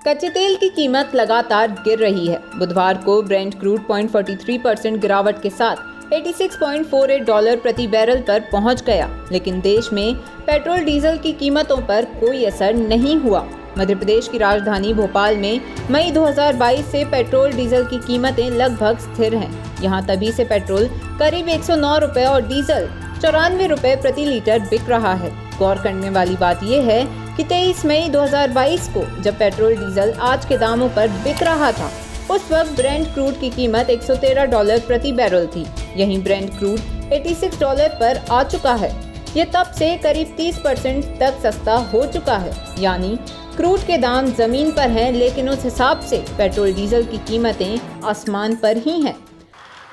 कच्चे तेल की कीमत लगातार गिर रही है। बुधवार को ब्रेंट क्रूड 0.43% गिरावट के साथ $86.48 प्रति बैरल पर पहुंच गया, लेकिन देश में पेट्रोल डीजल की कीमतों पर कोई असर नहीं हुआ। मध्य प्रदेश की राजधानी भोपाल में मई 2022 से पेट्रोल डीजल की कीमतें लगभग स्थिर हैं। यहां तभी से पेट्रोल करीब 109 रुपए और डीजल 94 रुपए प्रति लीटर बिक रहा है। गौर करने वाली बात यह है कि 23 मई 2022 को जब पेट्रोल डीजल आज के दामों पर बिक रहा था, उस वक्त ब्रेंट क्रूड की कीमत $113 प्रति बैरल थी। यहीं ब्रेंट क्रूड $86 पर आ चुका है। ये तब से करीब 30% तक सस्ता हो चुका है। यानी क्रूड के दाम जमीन पर हैं, लेकिन उस हिसाब से पेट्रोल डीजल की कीमतें आसमान पर ही हैं।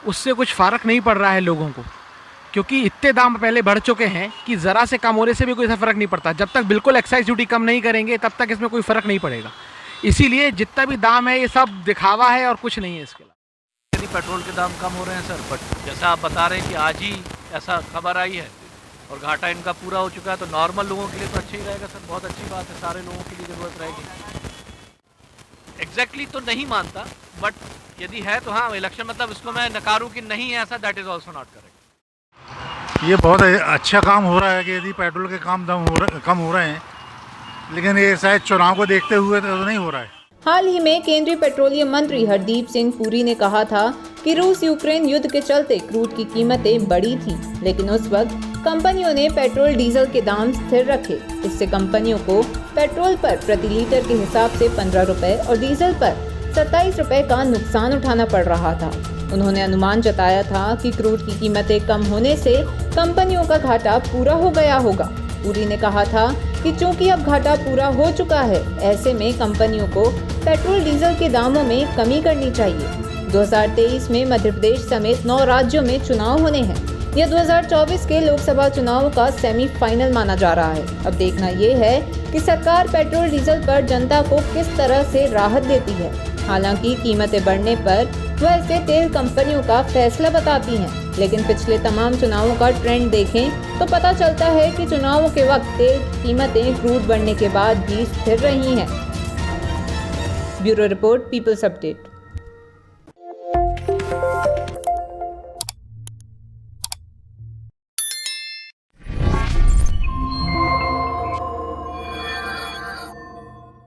उससे कुछ फर्क नहीं पड़ रहा है लोगों को, क्योंकि इतने दाम पहले बढ़ चुके हैं कि ज़रा से कम होने से भी कोई ऐसा फ़र्क नहीं पड़ता। जब तक बिल्कुल एक्साइज ड्यूटी कम नहीं करेंगे तब तक इसमें कोई फ़र्क नहीं पड़ेगा। इसीलिए जितना भी दाम है ये सब दिखावा है और कुछ नहीं है इसके अलावा। यदि पेट्रोल के दाम कम हो रहे हैं सर, बट जैसा आप बता रहे हैं कि आज ही ऐसा खबर आई है और घाटा इनका पूरा हो चुका है, तो नॉर्मल लोगों के लिए तो अच्छा ही रहेगा सर। बहुत अच्छी बात है, सारे लोगों के लिए ज़रूरत रहेगी। एग्जैक्टली तो नहीं मानता, बट यदि है तो हाँ, इलेक्शन मतलब इसको मैं नकारूँ कि नहीं है ऐसा, that is also not correct. ये बहुत अच्छा काम हो रहा है कि यदि पेट्रोल के कम हो रहे हैं, लेकिन ये शायद चुनाव को देखते हुए तो नहीं हो रहा है। हाल ही में केंद्रीय पेट्रोलियम मंत्री हरदीप सिंह पुरी ने कहा था कि रूस यूक्रेन युद्ध के चलते क्रूड की कीमतें बढ़ी थी, लेकिन उस वक्त कंपनियों ने पेट्रोल डीजल के दाम स्थिर रखे। इससे कंपनियों को पेट्रोल पर प्रति लीटर के हिसाब से 15 रुपए और डीजल पर 27 रुपए का नुकसान उठाना पड़ रहा था। उन्होंने अनुमान जताया था कि क्रूड की कीमतें कम होने से कंपनियों का घाटा पूरा हो गया होगा। पुरी ने कहा था कि चूंकि अब घाटा पूरा हो चुका है, ऐसे में कंपनियों को पेट्रोल डीजल के दामों में कमी करनी चाहिए। 2023 में मध्य प्रदेश समेत 9 राज्यों में चुनाव होने हैं। यह 2024 के लोकसभा चुनाव का सेमीफाइनल माना जा रहा है। अब देखना ये है कि सरकार पेट्रोल डीजल पर जनता को किस तरह से राहत देती है। हालांकि कीमतें बढ़ने पर वह इसे तेल कंपनियों का फैसला बताती हैं, लेकिन पिछले तमाम चुनावों का ट्रेंड देखें तो पता चलता है कि चुनावों के वक्त तेल की कीमतें क्रूड बढ़ने के बाद भी स्थिर रही हैं। Bureau report, people's update.